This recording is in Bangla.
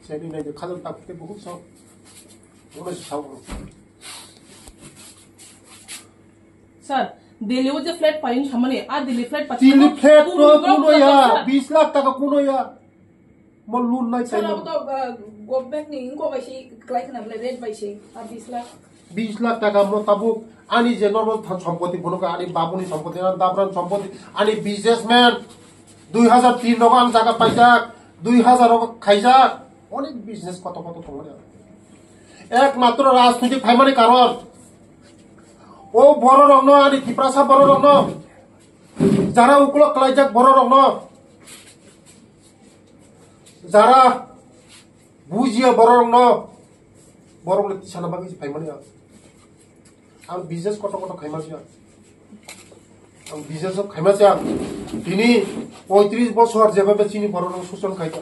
Jadi naik kalau tak kita buku so, boleh tahu. Sir, Delhi वो जो फ्लैट पाइन हमने आ Delhi flat Chili flat kuno ya, 20 lakh taka kuno ya. Mau loan naik Sir, saya. अब तो गवर्नमेंट ने इनको वैसे क्लाइक ना रेट वैसे अब 20 lakh 20 lakh taka mau tabuk. Ani je normal সম্পত্তি bono ka ani babuni সম্পত্তি na dabran সম্পত্তি ani businessman 2003 রকম জায়গা পাইজাক 2000 রকম খাইজাক অনেক বিজনেস কত কত তোমার একমাত্র রাজনৈতিক ফাইমারি কারণ ও বড় রং আনি ত্রিপ্রাসা বড় রং যারা উকল ক্লাইজাক বড় রং যারা বুঝিয়ে বড় রং বড় সানা বাকি ফাইমারি আর বিজনেস কত কত খাইমাছি আর বিজনেস খাইমাছি তিনি 35 বছর যেভাবে চিনি বড় রং শোষণ খাইতা